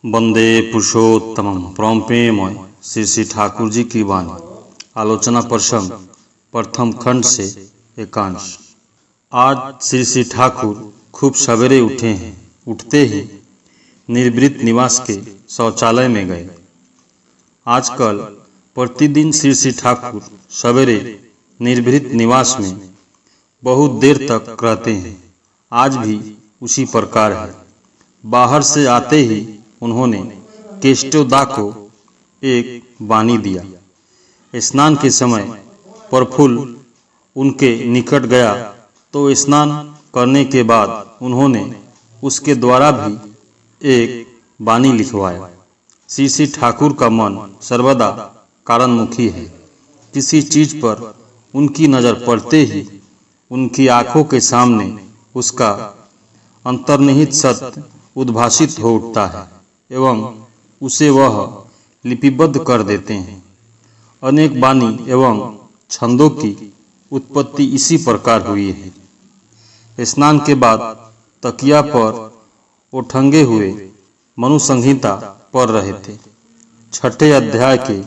वंदे पुरुषोत्तमम प्रेममय श्री श्री ठाकुर जी की वाणी। आलोचना प्रसंग प्रथम खंड से एकांश। आज श्री श्री ठाकुर खूब सवेरे उठे हैं। उठते ही निर्वृत निवास के शौचालय में गए। आजकल प्रतिदिन श्री श्री ठाकुर सवेरे निर्वृत निवास में बहुत देर तक रहते हैं। आज भी उसी प्रकार है। बाहर से आते ही उन्होंने केष्टोदा को एक वाणी दिया। स्नान के समय प्रफुल्ल उनके निकट गया तो स्नान करने के बाद उन्होंने उसके द्वारा भी एक वाणी लिखवाया। श्री श्री ठाकुर का मन सर्वदा कारणमुखी है। किसी चीज पर उनकी नजर पड़ते ही उनकी आंखों के सामने उसका अंतर्निहित सत्य उद्भासित हो उठता है एवं उसे वह लिपिबद्ध कर देते हैं। अनेक वाणी एवं छंदों की उत्पत्ति इसी प्रकार हुई है। स्नान के बाद तकिया पर ओठंगे हुए मनुसंहिता पढ़ रहे थे। छठे अध्याय के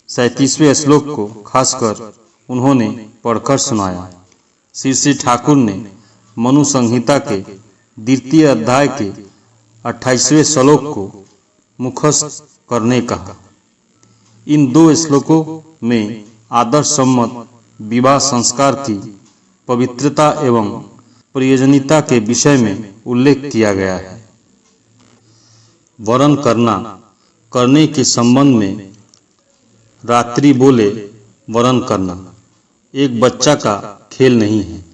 37वें श्लोक को खासकर उन्होंने पढ़कर सुनाया। श्री श्री ठाकुर ने मनुसंहिता के द्वितीय अध्याय के 28वें श्लोक को मुखस्त करने कहा। इन दो श्लोकों में आदर्श सम्मत विवाह संस्कार की पवित्रता एवं प्रयोजनीयता के विषय में उल्लेख किया गया है। वरण करने के संबंध में रात्रि बोले वरण करना एक बच्चा का खेल नहीं है।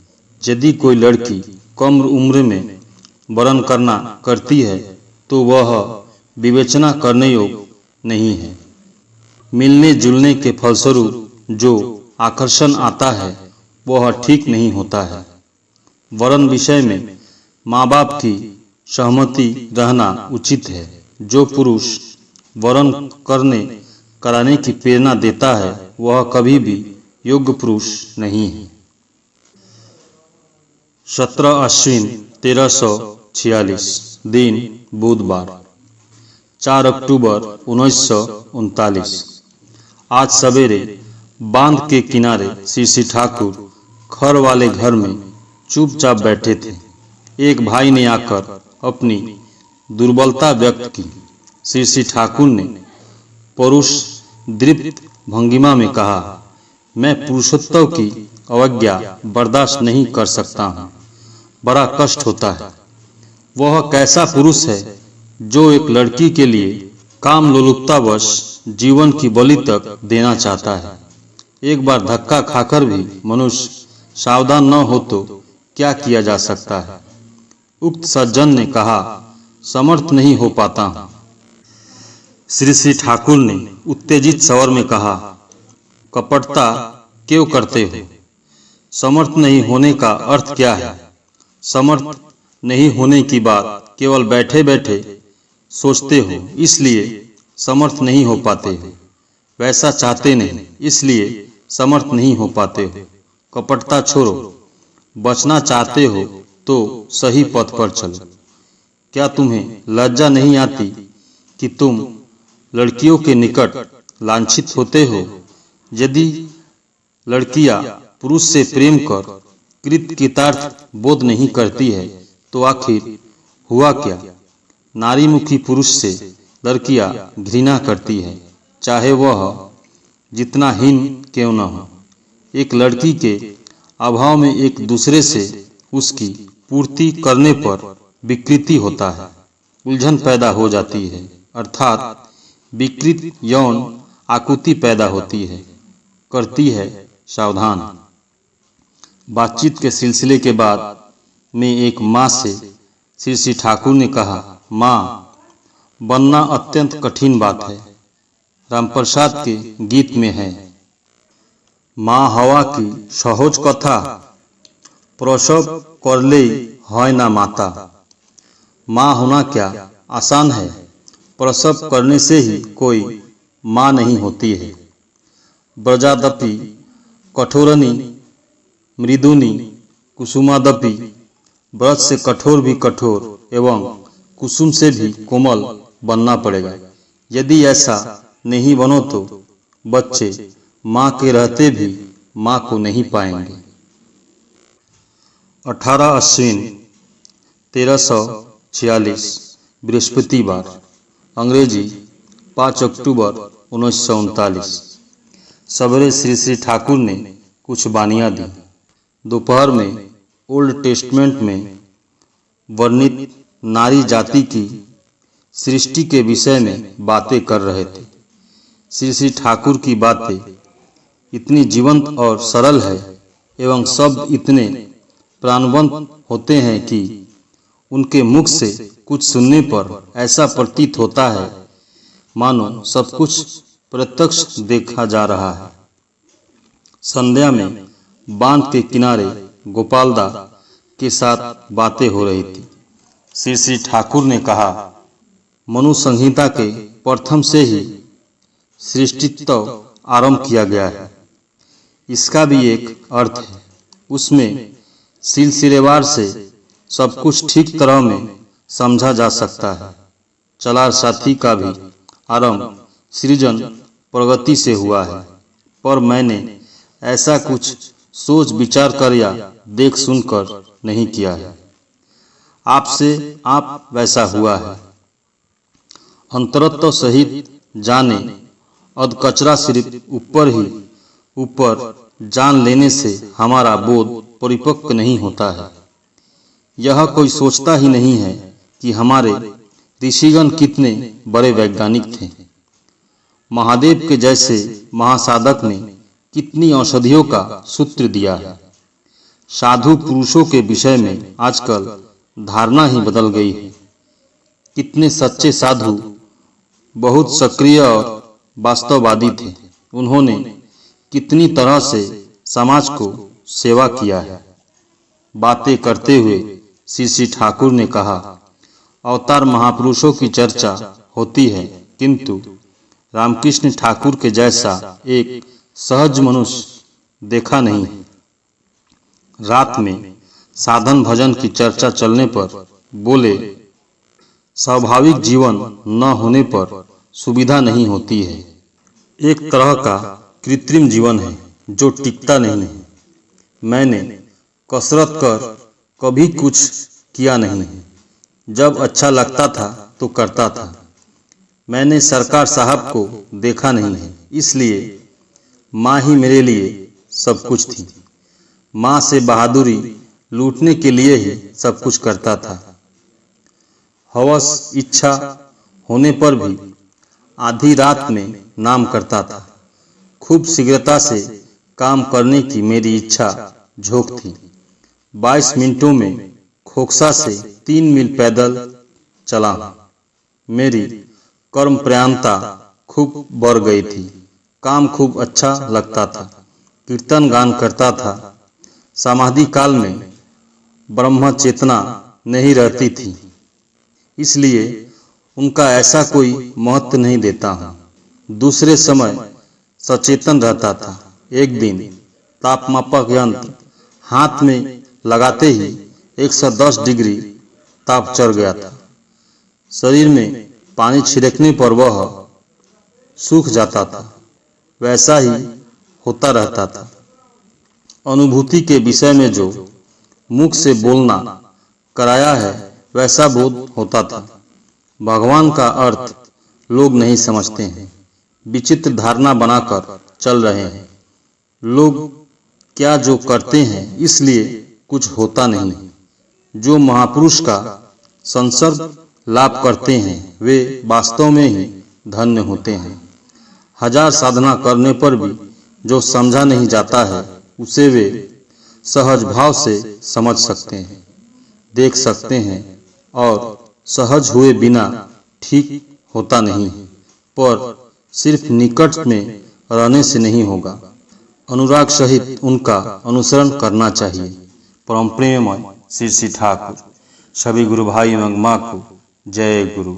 यदि कोई लड़की कम उम्र में वरण करना करती है तो वह विवेचना करने योग्य नहीं है। मिलने जुलने के फलस्वरूप जो आकर्षण आता है वह ठीक नहीं होता है। वरण विषय में माँ बाप की सहमति रहना उचित है। जो पुरुष वरण कराने की प्रेरणा देता है वह कभी भी योग्य पुरुष नहीं है। 17 अश्विन 1346 दिन बुधवार 4 अक्टूबर 1939। आज सवेरे बांध के किनारे श्री श्री ठाकुर खर वाले घर में चुपचाप बैठे थे। एक भाई ने आकर अपनी दुर्बलता व्यक्त की। श्री श्री ठाकुर ने परुष दृप्त भंगिमा में कहा, मैं पुरुषोत्तम की अवज्ञा बर्दाश्त नहीं कर सकता हूँ। बड़ा कष्ट होता है। वह कैसा पुरुष है जो एक लड़की के लिए काम लोलुपतावश जीवन की बलि तक देना चाहता है। एक बार धक्का खाकर भी मनुष्य सावधान न हो तो क्या किया जा सकता है। उक्त सज्जन ने कहा, समर्थ नहीं हो पाता हूँ। श्री श्री ठाकुर ने उत्तेजित स्वर में कहा, कपटता क्यों करते हो? समर्थ नहीं होने का अर्थ क्या है? समर्थ नहीं होने की बात केवल बैठे बैठे सोचते हो इसलिए समर्थ नहीं हो पाते हो। वैसा चाहते नहीं इसलिए समर्थ नहीं हो पाते हो। कपटता छोड़ो। बचना चाहते हो तो सही पथ पर चलो। क्या तुम्हें लज्जा नहीं आती कि तुम लड़कियों के निकट लांछित होते हो? यदि लड़कियां पुरुष से प्रेम कर कृतकृतार्थ बोध नहीं करती है तो आखिर हुआ क्या? नारीमुखी पुरुष से लड़कियां घृणा करती है, चाहे वह जितना हीन क्यों न हो। एक लड़की के अभाव में एक दूसरे से उसकी पूर्ति करने पर विकृति होता है, उलझन पैदा हो जाती है, अर्थात विकृत यौन आकुति पैदा होती है, करती है सावधान। बातचीत के सिलसिले के बाद में एक माँ से श्री श्री ठाकुर ने कहा, माँ, बनना अत्यंत कठिन बात है। रामप्रसाद के गीत में है, माँ हवा की सहज कथा प्रसव कर ले है ना माता। माँ होना क्या आसान है? प्रसव करने से ही कोई माँ नहीं होती है। ब्रजादपि कठोरनी मृदुनी कुसुमादपि, ब्रज से कठोर भी कठोर एवं कुसुम से भी कोमल बनना पड़ेगा। यदि ऐसा नहीं बनो तो बच्चे माँ के रहते भी माँ को नहीं पाएंगे। 18 अश्विन 1346 बृहस्पतिवार, अंग्रेजी 5 अक्टूबर 1939। सवेरे श्री श्री ठाकुर ने कुछ बानियाँ दी। दोपहर में ओल्ड टेस्टमेंट में वर्णित नारी जाति की सृष्टि के विषय में बातें कर रहे थे। श्री श्री ठाकुर की बातें इतनी जीवंत और सरल है एवं शब्द इतने प्राणवंत होते हैं कि उनके मुख से कुछ सुनने पर ऐसा प्रतीत होता है मानो सब कुछ प्रत्यक्ष देखा जा रहा है। संध्या में बांध के किनारे गोपालदा के साथ बातें हो रही थी। श्री श्री ठाकुर ने कहा, मनु संहिता के प्रथम से ही सृष्टित्व आरंभ किया गया है। इसका भी एक अर्थ है। उसमें सिलसिलेवार से सब कुछ ठीक तरह में समझा जा सकता है। चलार साथी का भी आरंभ सृजन प्रगति से हुआ है, पर मैंने ऐसा कुछ सोच विचार कर या देख सुनकर नहीं किया है। आपसे आप वैसा हुआ है। अंतरत्व सहित जाने अध कचरा सिर्फ ऊपर ही ऊपर जान लेने से हमारा बोध परिपक्व नहीं होता है। यह कोई सोचता ही नहीं है कि हमारे ऋषिगण कितने बड़े वैज्ञानिक थे। महादेव के जैसे महासाधक ने कितनी औषधियों का सूत्र दिया है। साधु पुरुषों के विषय में आजकल धारणा ही बदल गई है। कितने सच्चे साधु बहुत सक्रिय और वास्तववादी थे। उन्होंने कितनी तरह से समाज को सेवा किया है। बातें करते हुए श्री श्री ठाकुर ने कहा, अवतार महापुरुषों की चर्चा होती है, किंतु रामकृष्ण ठाकुर के जैसा एक सहज मनुष्य देखा नहीं। रात में साधन भजन की चर्चा चलने पर बोले, स्वाभाविक जीवन न होने पर सुविधा नहीं होती है। एक तरह का कृत्रिम जीवन है जो टिकता नहीं है। मैंने कसरत कर कभी कुछ किया नहीं। जब अच्छा लगता था तो करता था। मैंने सरकार साहब को देखा नहीं है, इसलिए माँ ही मेरे लिए सब कुछ थी। माँ से बहादुरी लूटने के लिए ही सब कुछ करता था। हवस इच्छा होने पर भी आधी रात में नाम करता था। खूब शीघ्रता से काम करने की मेरी इच्छा झोंक थी। 22 मिनटों में खोखसा से 3 मील पैदल चला। मेरी कर्म प्रयाणता खूब बढ़ गई थी। काम खूब अच्छा लगता था। कीर्तन गान करता था। समाधि काल में ब्रह्म चेतना नहीं रहती थी, इसलिए उनका ऐसा कोई महत्व नहीं देता हूँ। दूसरे समय सचेतन रहता था। एक दिन तापमापक यंत्र हाथ में लगाते ही 110 डिग्री ताप चढ़ गया था। शरीर में पानी छिड़कने पर वह सूख जाता था। वैसा ही होता रहता था। अनुभूति के विषय में जो मुख से बोलना कराया है वैसा बोध होता था। भगवान का अर्थ लोग नहीं समझते हैं। विचित्र धारणा बनाकर चल रहे हैं। लोग क्या जो करते हैं इसलिए कुछ होता नहीं। जो महापुरुष का संसर्ग लाभ करते हैं वे वास्तव में ही धन्य होते हैं। हजार साधना करने पर भी जो समझा नहीं जाता है उसे वे सहज भाव से समझ सकते हैं, देख सकते हैं और सहज हुए बिना ठीक होता नहीं है, पर सिर्फ निकट में रहने से नहीं होगा। अनुराग सहित उनका अनुसरण करना चाहिए। परम प्रेममय श्री श्री ठाकुर। सभी गुरु भाई एवं माँ को जय गुरु।